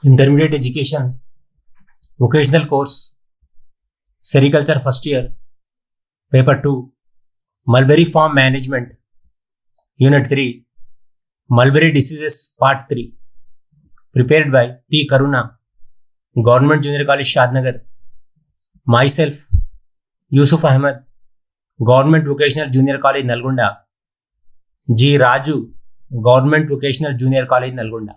Intermediate education, vocational course, sericulture first year, paper 2, mulberry farm management, unit 3, mulberry diseases part 3, prepared by T. Karuna, Government Junior College Shadnagar, myself Yusuf Ahmed, Government Vocational Junior College Nalgonda, G. Raju, Government Vocational Junior College Nalgonda.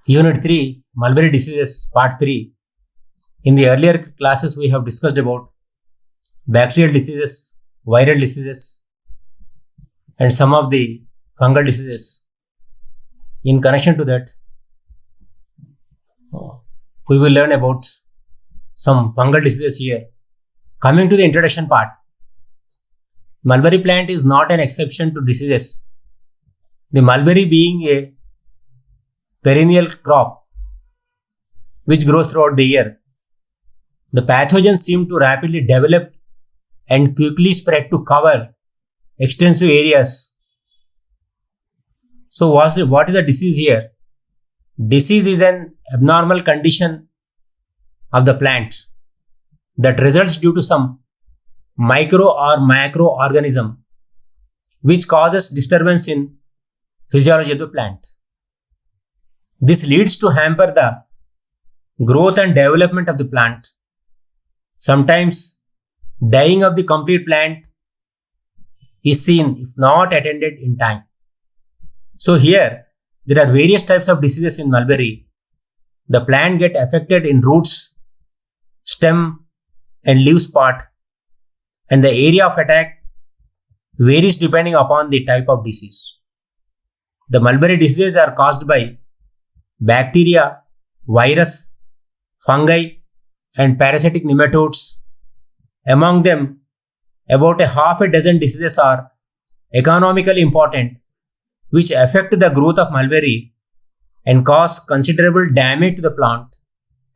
Unit 3, Mulberry Diseases, Part 3. In the earlier classes, we have discussed about bacterial diseases, viral diseases, and some of the fungal diseases. In connection to that, we will learn about some fungal diseases here. Coming to the introduction part, mulberry plant is not an exception to diseases. The mulberry being a perennial crop which grows throughout the year, the pathogens seem to rapidly develop and quickly spread to cover extensive areas. So what is the disease here? Disease is an abnormal condition of the plant that results due to some micro or macroorganism which causes disturbance in physiology of the plant. This leads to hamper the growth and development of the plant. Sometimes dying of the complete plant is seen if not attended in time. So here there are various types of diseases in mulberry. The plant get affected in roots, stem and leaf spot, and the area of attack varies depending upon the type of disease. The mulberry diseases are caused by bacteria, virus, fungi and parasitic nematodes. Among them, about a half a dozen diseases are economically important which affect the growth of mulberry and cause considerable damage to the plant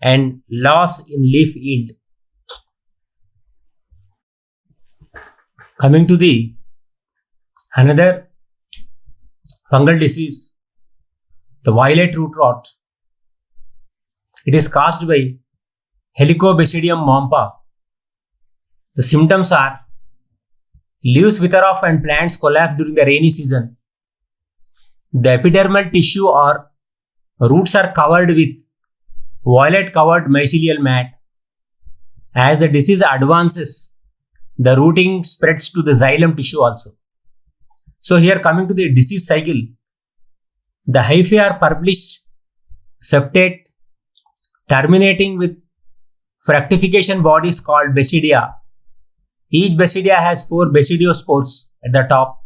and loss in leaf yield. Coming to the another fungal disease, the violet root rot. It is caused by Helicobacterium mompa. The symptoms are leaves wither off and plants collapse during the rainy season. The epidermal tissue or roots are covered with violet covered mycelial mat. As the disease advances, the rooting spreads to the xylem tissue also. So here coming to the disease cycle, the hyphae are purplish, septate, terminating with fructification bodies called basidia. Each basidia has 4 basidiospores at the top.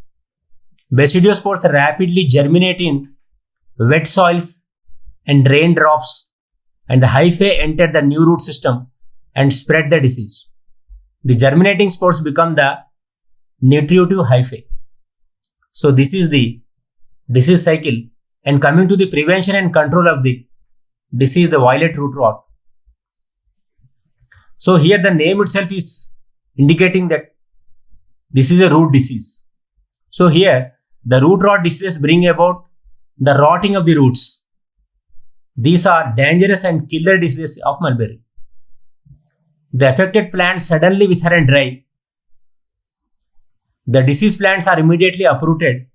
Basidiospores rapidly germinate in wet soils and raindrops, and the hyphae enter the new root system and spread the disease. The germinating spores become the nutritive hyphae. So this is the disease cycle. And coming to the prevention and control of the disease, the violet root rot. So here the name itself is indicating that this is a root disease. So here the root rot diseases bring about the rotting of the roots. These are dangerous and killer diseases of mulberry. The affected plants suddenly wither and dry. The diseased plants are immediately uprooted.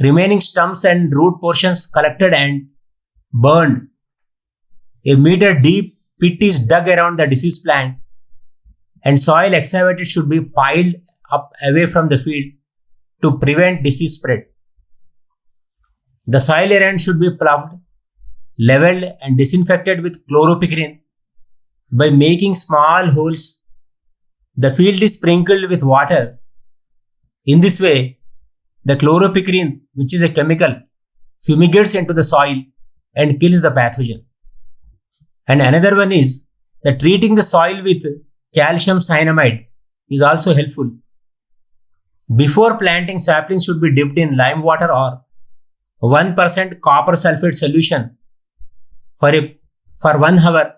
Remaining stumps and root portions collected and burned. A meter deep pit is dug around the diseased plant and soil excavated should be piled up away from the field to prevent disease spread. The soil around should be ploughed, leveled and disinfected with chloropicrine. By making small holes, the field is sprinkled with water. In this way, the chloropicrine, which is a chemical, fumigates into the soil and kills the pathogen. And another one is that treating the soil with calcium cyanamide is also helpful. Before planting, saplings should be dipped in lime water or 1% copper sulfate solution for 1 hour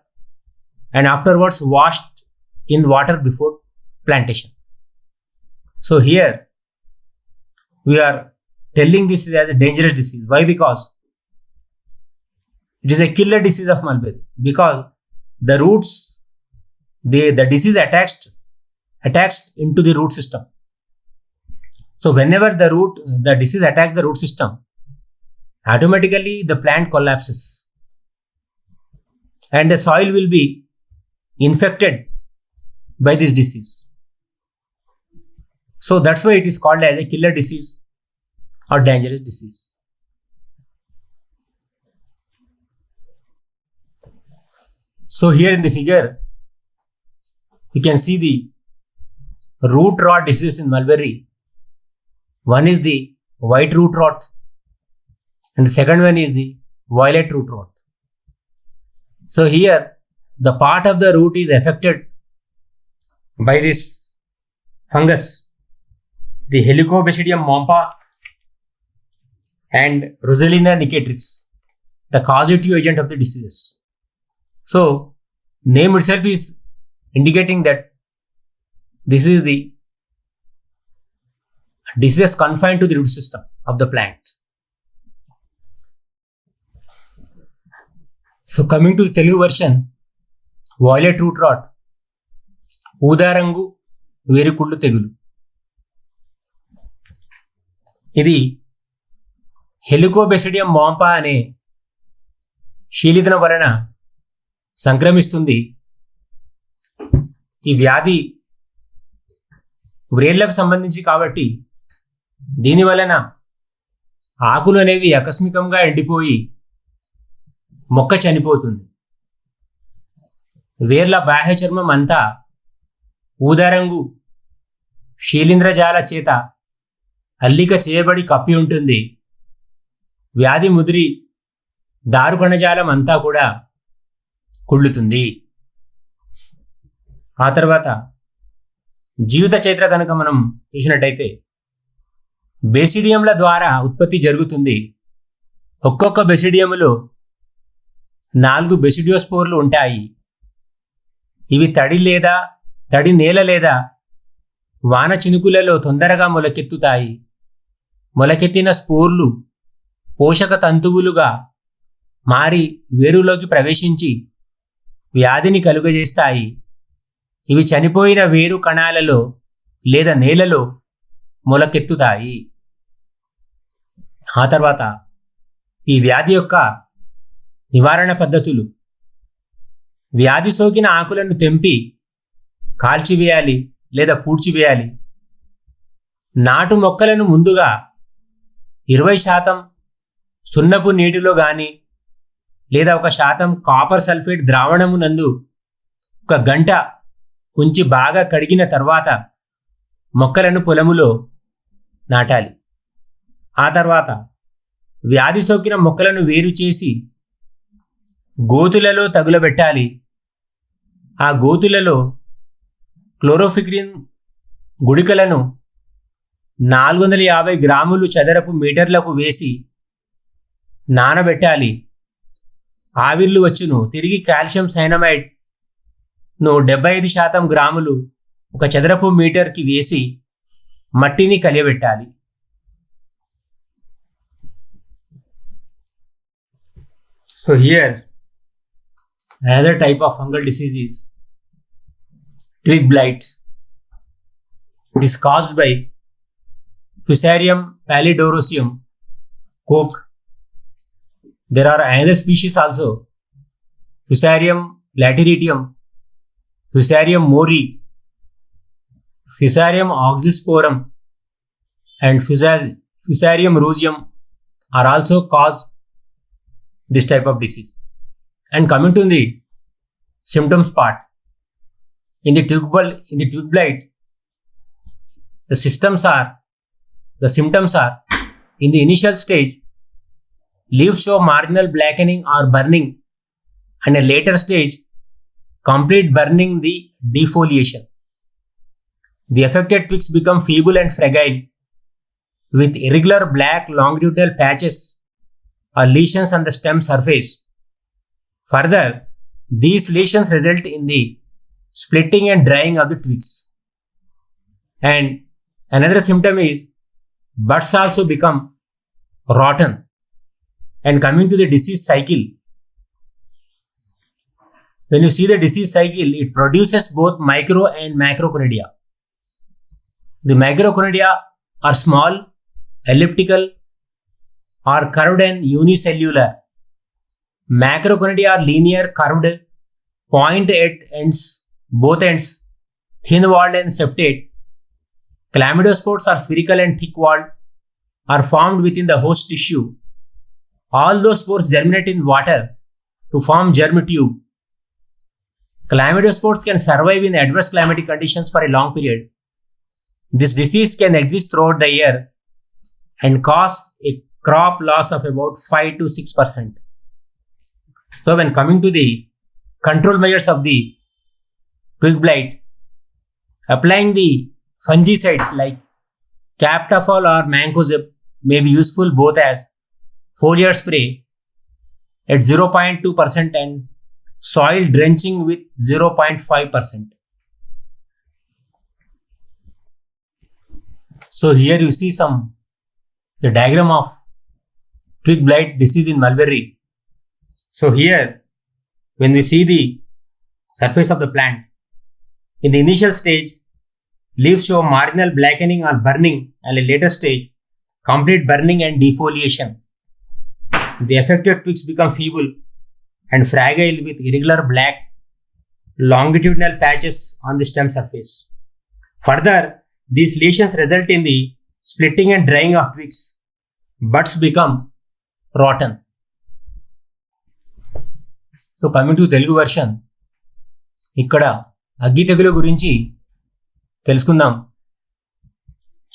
and afterwards washed in water before plantation. So here we are telling this as a dangerous disease. Why? Because it is a killer disease of mulberry. Because the roots, the disease attached into the root system. So whenever the disease attacks the root system, automatically the plant collapses and the soil will be infected by this disease. So that's why it is called as a killer disease or dangerous disease. So here in the figure, you can see the root rot disease in mulberry. One is the white root rot and the second one is the violet root rot. So here the part of the root is affected by this fungus, the Helicobasidium mompa and Rosalina nicatrix, the causative agent of the diseases. So name itself is indicating that this is the disease confined to the root system of the plant. So coming to the Telugu version, violet root rot, ఊదారంగు వేరుకుళ్ళు తెగులు. ఇది హెలికోబెసిడియం మాంపా అనే శీలితన వలన సంక్రమిస్తుంది. ఈ వ్యాధి వ్రేళ్లకు సంబంధించి కాబట్టి దీని వలన ఆకులు అనేవి ఆకస్మికంగా ఎండిపోయి మొక్క చనిపోతుంది. వేర్ల బాహ్య చర్మం అంతా ఊదారంగు శీలింద్రజాల చేత అల్లిక చేయబడి కప్పి ఉంటుంది. వ్యాధి ముదిరి దారుకణజాలం అంతా కూడా కుళ్ళుతుంది. ఆ తర్వాత జీవిత చైత్ర కనుక మనం చూసినట్టయితే బేసిడియంల ద్వారా ఉత్పత్తి జరుగుతుంది. ఒక్కొక్క బెసిడియములో 4 బెసిడియోస్పోర్లు ఉంటాయి. ఇవి తడి నేల లేదా వాన చినుకులలో తొందరగా మొలకెత్తుతాయి. మొలకెత్తిన స్పోర్లు పోషక తంతువులుగా మారి వేరులోకి ప్రవేశించి వ్యాధిని కలుగజేస్తాయి. ఇవి చనిపోయిన వేరు కణాలలో లేదా నేలలో మొలకెత్తుతాయి. ఆ తర్వాత ఈ వ్యాధి యొక్క నివారణ పద్ధతులు: వ్యాధి సోకిన ఆకులను తెంపి కాల్చివేయాలి లేదా పూడ్చివేయాలి. నాటు మొక్కలను ముందుగా 20% సున్నపు నీటిలో కానీ లేదా 1% కాపర్ సల్ఫేట్ ద్రావణము నందు 1 గంట ఉంచి బాగా కడిగిన తర్వాత మొక్కలను పొలములో నాటాలి. ఆ తర్వాత వ్యాధి సోకిన మొక్కలను వేరు చేసి గోతులలో తగులబెట్టాలి. ఆ గోతులలో క్లోరోఫిక్రిన్ గుళికలను 450 గ్రాములు చదరపు మీటర్లకు వేసి నానబెట్టాలి. ఆవిర్లు వచ్చును. తిరిగి కాల్షియం సైనమైడ్ను 75% గ్రాములు 1 చదరపు మీటర్కి వేసి మట్టిని కలియబెట్టాలి. So here another type of fungal disease is twig blight. It is caused by Fusarium pallidorosium Koch. There are another species also, Fusarium lateritium, Fusarium mori, Fusarium oxysporum and Fusarium roseum are also cause this type of disease. And coming to the symptoms part, in the twig blight, the symptoms are in the initial stage, leaves show marginal blackening or burning, and a later stage, complete burning, the defoliation. The affected twigs become feeble and fragile with irregular black longitudinal patches or lesions on the stem surface. Further, these lesions result in the splitting and drying of the twigs. And another symptom is buds also become rotten. And coming to the disease cycle, when you see the disease cycle, it produces both micro and macroconidia. The microconidia are small, elliptical, or curved and unicellular. Macroconidia are linear, curved, point at ends, both ends, thin-walled and septate. Chlamydospores are spherical and thick-walled, are formed within the host tissue. All those spores germinate in water to form germ tube. Chlamydospores can survive in adverse climatic conditions for a long period. This disease can exist throughout the year and cause a crop loss of about 5 to 6%. So when coming to the control measures of the twig blight, applying the fungicides like Captafol or Mancozeb may be useful both as foliar spray at 0.2% and soil drenching with 0.5%. So here you see the diagram of twig blight disease in mulberry. So here, when we see the surface of the plant, in the initial stage, leaves show marginal blackening or burning, and in a later stage, complete burning and defoliation. The affected twigs become feeble and fragile with irregular black longitudinal patches on the stem surface. Further, these lesions result in the splitting and drying of twigs. Buds become rotten. So coming to Telugu version, ఇక్కడ అగ్గి తెగులు గురించి తెలుసుకుందాం.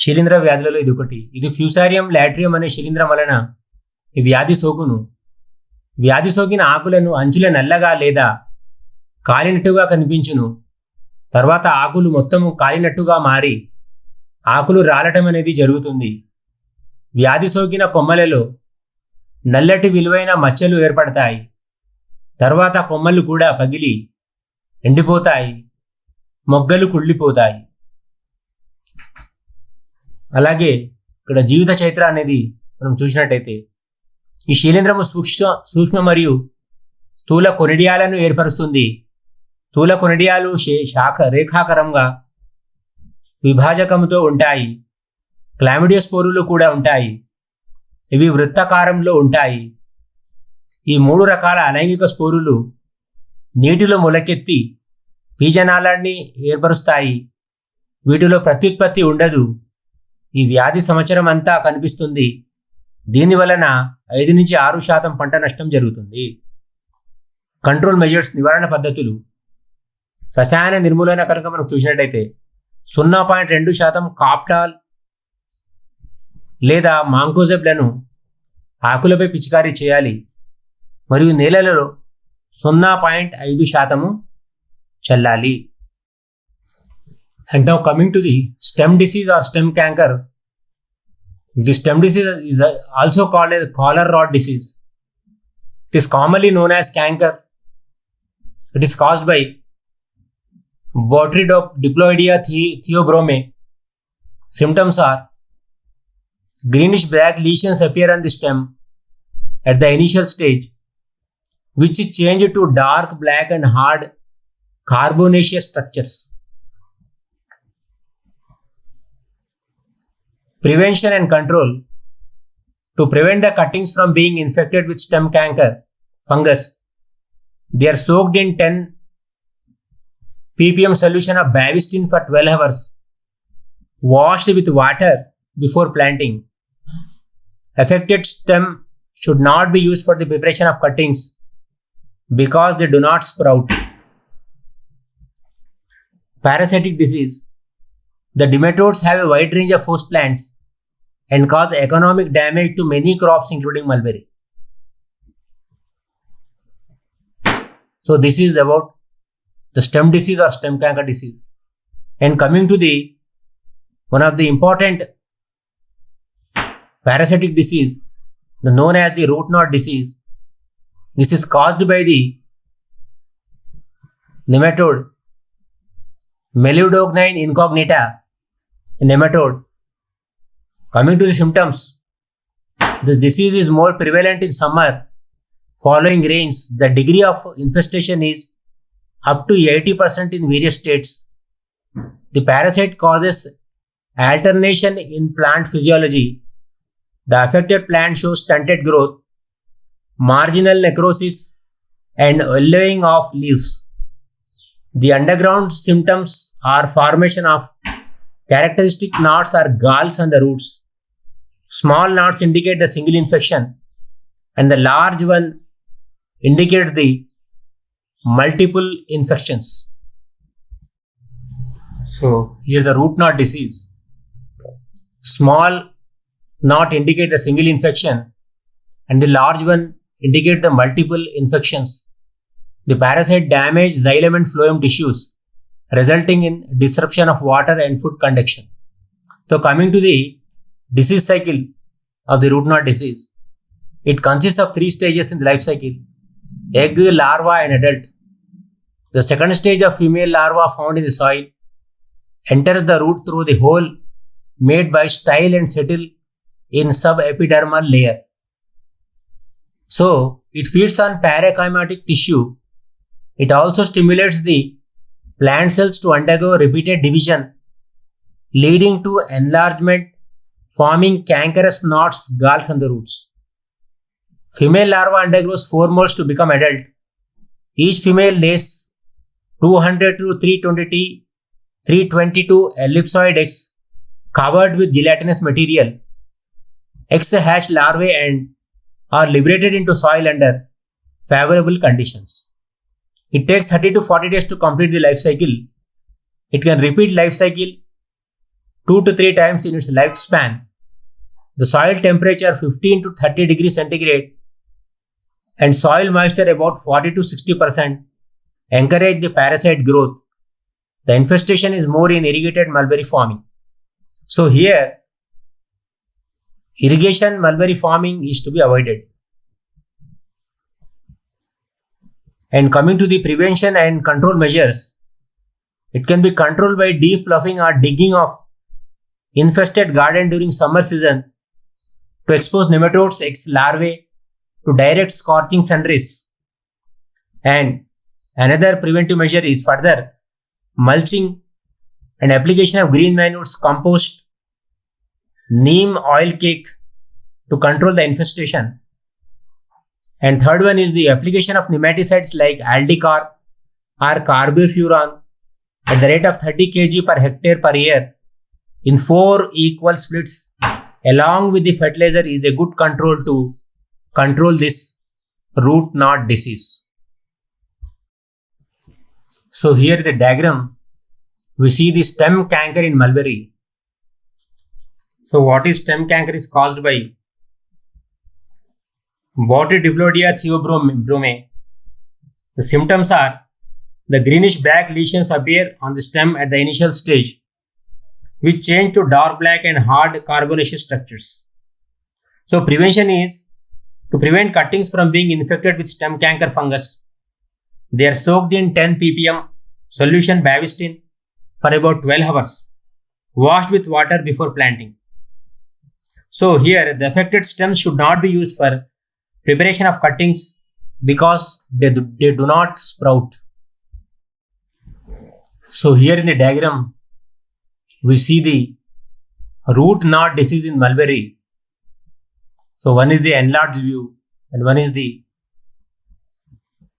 శిలీంధ్ర వ్యాధులలో ఇది ఒకటి. ఇది ఫ్యూసారియం లాట్రియం అనే శిలీంధ్రం వలన ఈ వ్యాధి సోకును. వ్యాధి సోకిన ఆకులను అంచుల నల్లగా లేదా కాలినట్టుగా కనిపించును. తర్వాత ఆకులు మొత్తము కాలినట్టుగా మారి ఆకులు రాలటం అనేది జరుగుతుంది. వ్యాధి సోకిన కొమ్మలలో నల్లటి విలువైన మచ్చలు ఏర్పడతాయి. తర్వాత కొమ్మలు కూడా పగిలి ఎండిపోతాయి, మొగ్గలు కుళ్ళిపోతాయి. అలాగే ఇక్కడ జీవిత చైత్ర అనేది మనం చూసినట్టయితే ఈ శిలీంధ్రము సూక్ష్మ మరియు స్థూల కొనిడియాలను ఏర్పరుస్తుంది. స్థూల కొనిడియాలు రేఖాకరంగా విభాజకంతో ఉంటాయి. క్లామిడియోస్పోరులు కూడా ఉంటాయి. ఇవి వృత్తాకారంలో ఉంటాయి. ఈ 3 రకాల అలైంగిక స్పోరులు నీటిలో మొలకెత్తి బీజనాళాన్ని ఏర్పరుస్తాయి. వీటిలో ప్రత్యుత్పత్తి ఉండదు. ఈ వ్యాధి సంవత్సరం అంతా కనిపిస్తుంది. దీనివలన 5 నుంచి 6% పంట నష్టం జరుగుతుంది. కంట్రోల్ మెజర్స్, నివారణ పద్ధతులు. రసాయన నిర్మూలన కనుక మనం చూసినట్టయితే 0.2% కాప్టాల్ లేదా మాంకోజెబ్లను ఆకులపై పిచికారీ చేయాలి మరియు నేలలలో 0.5% చల్లాలి. And now coming to the stem disease or stem canker. The stem disease is also called as collar rot disease. It is commonly known as canker. It is caused by Botrytis theobrome. Symptoms are greenish black lesions appear on the stem at the initial stage, which change to dark black and hard carbonaceous structures. Prevention and control. To prevent the cuttings from being infected with stem canker fungus, they are soaked in 10 ppm solution of Bavustin for 12 hours, washed with water before planting. Affected stem should not be used for the preparation of cuttings because they do not sprout. Parasitic disease. The nematodes have a wide range of host plants and cause economic damage to many crops including mulberry. So this is about the stem disease or stem canker disease. And coming to the one of the important parasitic disease known as the root knot disease. This is caused by the nematode Meludognine incognita, a nematode Coming to the symptoms, this disease is more prevalent in summer following rains. The degree of infestation is up to 80% in various states. The parasite causes alternation in plant physiology. The affected plant shows stunted growth, marginal necrosis, and yellowing of leaves. The underground symptoms are formation of characteristic knots or galls on the roots. Small knots indicate the single infection, and the large one indicate the multiple infections. So here the root knot disease. Small knot indicate the single infection, and the large one indicate the multiple infections. The parasite damage xylem and phloem tissues, resulting in disruption of water and food conduction. So coming to the disease cycle of the root knot disease, it consists of 3 stages in the life cycle: egg, larva, and adult. The second stage of female larva found in the soil enters the root through the hole made by style and settle in subepidermal layer. So it feeds on parenchymatic tissue. It also stimulates the plant cells to undergo repeated division, leading to enlargement, forming cankerous knots, galls on the roots. Female larva undergoes 4 molts to become adult. Each female lays 200 to 322 ellipsoid eggs covered with gelatinous material. Eggs hatch larvae and are liberated into soil under favorable conditions. It takes 30 to 40 days to complete the life cycle. It can repeat life cycle 2 to 3 times in its lifespan. The soil temperature 15 to 30 degrees centigrade and soil moisture about 40 to 60% encourage the parasite growth. The infestation is more in irrigated mulberry farming. So here, irrigation mulberry farming is to be avoided. And coming to the prevention and control measures, it can be controlled by deep ploughing or digging of infested garden during summer season to expose nematodes, eggs, larvae to direct scorching sun rays. And another preventive measure is further mulching and application of green manures, compost, neem oil cake to control the infestation. And third one is the application of nematicides like Aldicar or carbofuran at the rate of 30 kg per hectare per year in 4 equal splits along with the fertilizer is a good control to control this root knot disease. So here in the diagram, we see the stem canker in mulberry. So what is stem canker is caused by Botrytis theobrome. The symptoms are the greenish black lesions appear on the stem at the initial stage, which change to dark black and hard carbonaceous structures. So prevention is to prevent cuttings from being infected with stem canker fungus. They are soaked in 10 ppm solution Bavestin for about 12 hours, washed with water before planting. So here the affected stems should not be used for preparation of cuttings because they do not sprout. So here in the diagram, we see the root knot disease in mulberry. So one is the enlarged view and one is the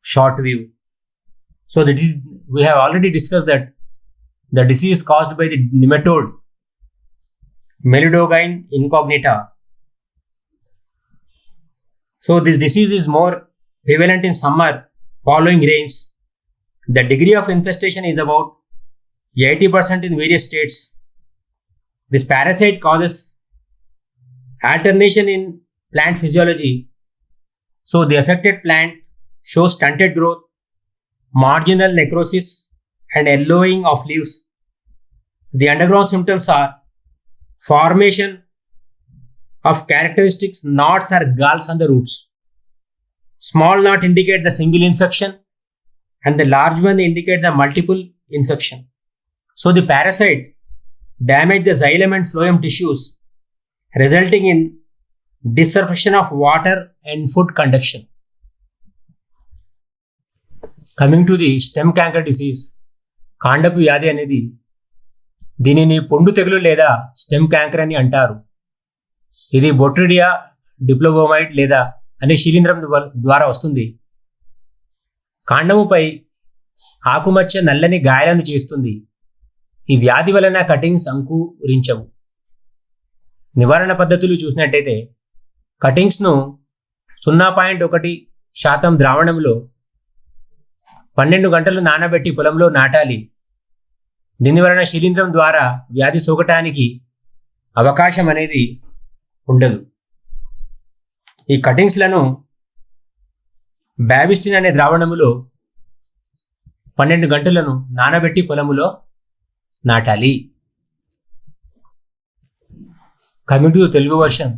short view. So we have already discussed that the disease is caused by the nematode Melodogyn incognita. So this disease is more prevalent in summer following rains. The degree of infestation is about 80% in various states. This parasite causes alternation in plant physiology. So the affected plant shows stunted growth, marginal necrosis, and yellowing of leaves. The underground symptoms are formation of characteristics knots or galls on the roots. Small knot indicate the single infection and the large one indicate the multiple infection. So the parasite damage the xylem and phloem tissues resulting in disruption of water and food conduction. Coming to the stem canker disease, కాండపు వ్యాధి అనేది దీనిని పొండు తెగులు లేదా stem canker అని అంటారు. ఇది బొట్రిడియా డిప్లోబోమైడ్ లేదా అనే శిలీంధ్రం ద్వారా వస్తుంది. కాండముపై ఆకుమచ్చ నల్లని గాయాలను చేస్తుంది. ఈ వ్యాధి వలన కటింగ్స్ అంకురించవు. నివారణ పద్ధతులు చూసినట్టయితే కటింగ్స్ను 0.1% ద్రావణంలో 12 గంటలు నానబెట్టి పొలంలో నాటాలి. దీని వలన శిలీంధ్రం ద్వారా వ్యాధి సోకటానికి అవకాశం అనేది ఉండదు. ఈ కటింగ్స్లను బ్యావిస్టిన్ అనే ద్రావణములో 12 గంటలను నానబెట్టి పొలములో నాటాలి. Coming to Telugu version,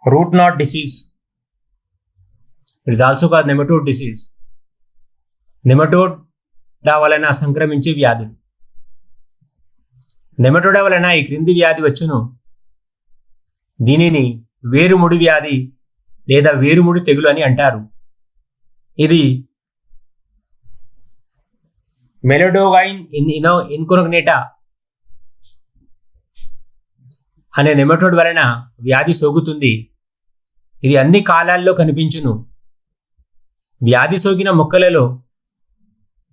root knot disease, it is also called nematode disease. నెమటోడా వలన సంక్రమించే వ్యాధులు. నెమటోడా వలన ఈ క్రింది వ్యాధి వచ్చును. దీనిని వేరుముడి వ్యాధి లేదా వేరుముడి తెగులు అని అంటారు. ఇది మెలోడోగైన్ ఇన్కోగ్నేటా అనే నెమటోడ్ వలన వ్యాధి సోకుతుంది. ఇది అన్ని కాలాల్లో కనిపించును. వ్యాధి సోకిన మొక్కలలో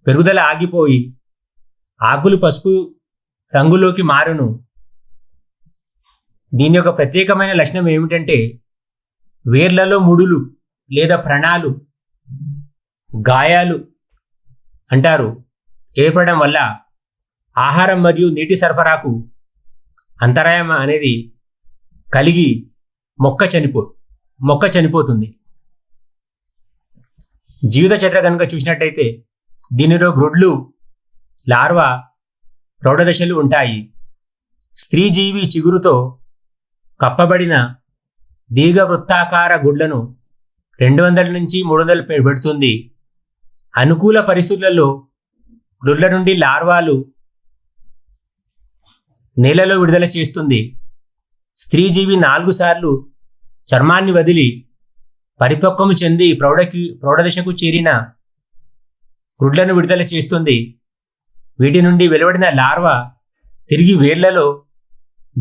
పెరుగుదల ఆగిపోయి ఆకులు పసుపు రంగులోకి మారును. దీని యొక్క ప్రత్యేకమైన లక్షణం ఏమిటంటే వేర్లలో ముడులు లేదా వ్రణాలు, గాయాలు అంటారు ఏర్పడడం వల్ల ఆహారం మరియు నీటి సరఫరాకు అంతరాయం అనేది కలిగి మొక్క చనిపోతుంది. జీవిత చక్ర కనుక చూసినట్టయితే దీనిలో గ్రుడ్లు, లార్వా, ప్రౌఢదశలు ఉంటాయి. స్త్రీ జీవి చిగురుతో కప్పబడిన దీర్ఘవృత్తాకార గుడ్లను 200 నుంచి 300 పెడుతుంది. అనుకూల పరిస్థితులలో గుడ్ల నుండి లార్వాలు నేలలో విడుదల చేస్తుంది. స్త్రీ జీవి 4 సార్లు చర్మాన్ని వదిలి పరిపక్వము చెంది ప్రౌఢదశకు చేరిన గుడ్లను విడుదల చేస్తుంది. వీటి నుండి వెలువడిన లార్వా తిరిగి వేర్లలో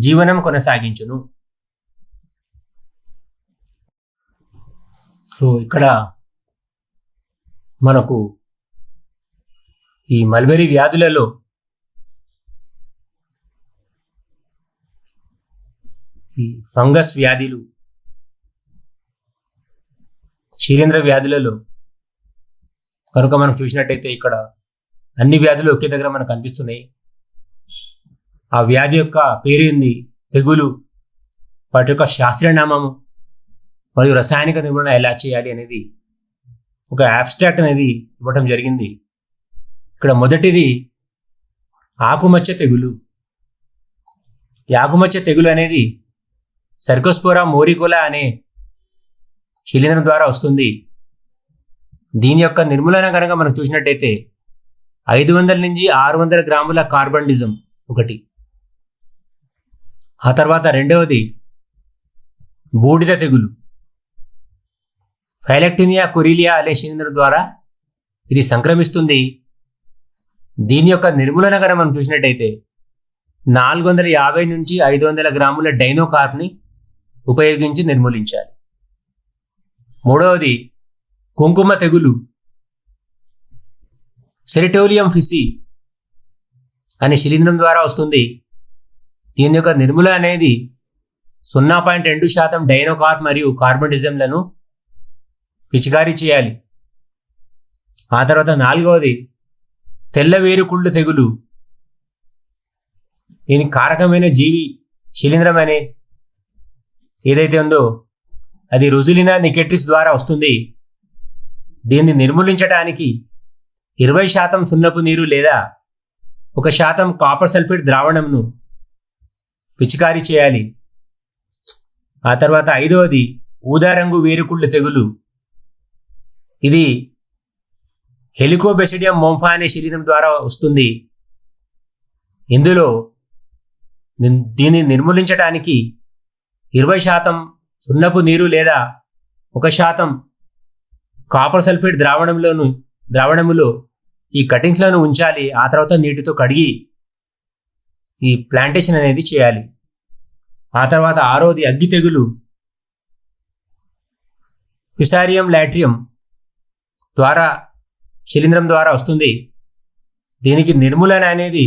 జీవనం కొనసాగించును. సో ఇక్కడ మనకు ఈ మల్బెరీ వ్యాధులలో ఈ ఫంగస్ వ్యాధులు, శిలీంధ్ర వ్యాధులలో కనుక మనం చూసినట్టయితే ఇక్కడ అన్ని వ్యాధులు ఒకే దగ్గర మనకు కనిపిస్తున్నాయి. ఆ వ్యాధి యొక్క పేరు ఏంది, తెగులు, వాటి యొక్క శాస్త్రీయ నామము మరియు రసాయనిక నిర్మూలన ఎలా చేయాలి అనేది ఒక అబ్స్ట్రాక్ట్ అనేది ఇవ్వటం జరిగింది. ఇక్కడ మొదటిది ఆకుమచ్చ తెగులు. ఈ ఆకుమచ్చ తెగులు అనేది సర్కోస్పోరా మోరికోలా అనే శిలీంధ్రం ద్వారా వస్తుంది. దీని యొక్క నిర్మూలన కనుక మనం చూసినట్టయితే 500 నుంచి 600 గ్రాముల కార్బండిజం ఒకటి. ఆ తర్వాత రెండవది బూడిద తెగులు, ఫైలెక్టినియా కొరిలియా అనే శిలీంధ్రం ద్వారా ఇది సంక్రమిస్తుంది. దీని యొక్క నిర్మూలన కనుక మనం చూసినట్టయితే 450 నుంచి 500 గ్రాముల డైనోకార్ప్ని ఉపయోగించి నిర్మూలించాలి. మూడవది కుంకుమ తెగులు, సెరిటోలియం ఫిసి అనే శిలీంధ్రం ద్వారా వస్తుంది. దీని యొక్క నిర్మూలన అనేది 0.2% డైనోకార్ప్ మరియు కార్బండిజంలను పిచికారీ చేయాలి. ఆ తర్వాత నాలుగవది తెల్ల వేరుకుళ్ళు తెగులు. దీనికి కారకమైన జీవి శిలీంధ్రం అనే ఏదైతే ఉందో అది రుజులినా నికెట్రిక్స్ ద్వారా వస్తుంది. దీన్ని నిర్మూలించడానికి 20% సున్నపు నీరు లేదా 1% కాపర్ సల్ఫేట్ ద్రావణంను పిచికారీ చేయాలి. ఆ తర్వాత ఐదవది ఊదారంగు వేరుకుళ్ళు తెగులు. ఇది హెలికోబెసిడియం మోంఫా అనే శిలీంధ్రం ద్వారా వస్తుంది. ఇందులో దీన్ని నిర్మూలించడానికి 20% సున్నపు నీరు లేదా 1% కాపర్ సల్ఫేట్ ద్రావణములో ఈ కటింగ్స్లను ఉంచాలి. ఆ తర్వాత నీటితో కడిగి ఈ ప్లాంటేషన్ అనేది చేయాలి. ఆ తర్వాత 6వది అగ్గి తెగులు. ఫిసారియం లాట్రియం ద్వారా శిలీంధ్రం ద్వారా వస్తుంది. దీనికి నిర్మూలన అనేది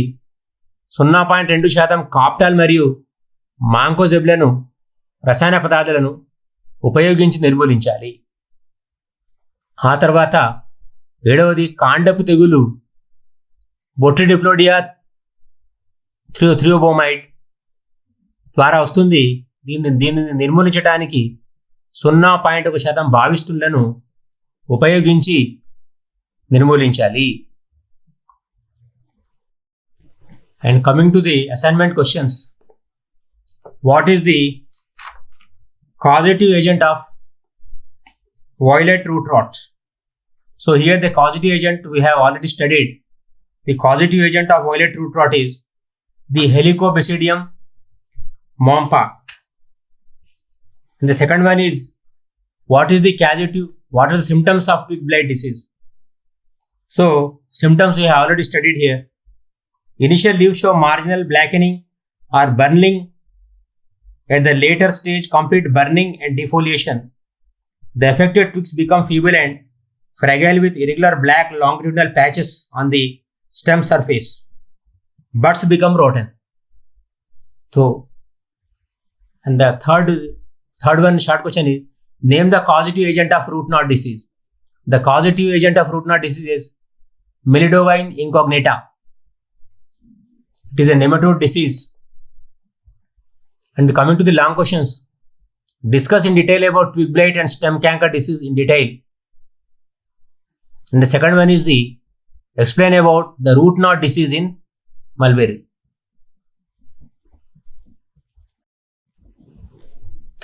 0.2% కాప్టాల్ మరియు మాంకోజెబ్లను రసాయన పదార్థాలను ఉపయోగించి నిర్మూలించాలి. ఆ తర్వాత 7వది కాండపు తెగులు. బొట్రిడిప్లోడియా థ్రియోబోమైడ్ ద్వారా వస్తుంది. దీనిని నిర్మూలించడానికి 0.1% భావిస్తులను ఉపయోగించి నిర్మూలించాలి. And coming to the assignment questions, what is the causative agent of violet root rot? So here the causative agent we have already studied. The causative agent of violet root rot is the Helicobasidium mompa. And the second one is, what is the causative, what are the symptoms of twig blight disease? So symptoms we have already studied here. Initial leaves show marginal blackening or burning. At the later stage, complete burning and defoliation. The affected twigs become feeble and fragile with irregular black longitudinal patches on the stem surface. Buds become rotten. So, and the third one short question is, name the causative agent of root knot disease. The causative agent of root knot disease is Melidovine incognita. It is a nematode disease. And coming to the long questions, discuss in detail about twig blight and stem canker disease in detail. And the second one is the explain about the root knot disease in mulberry.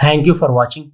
Thank you for watching.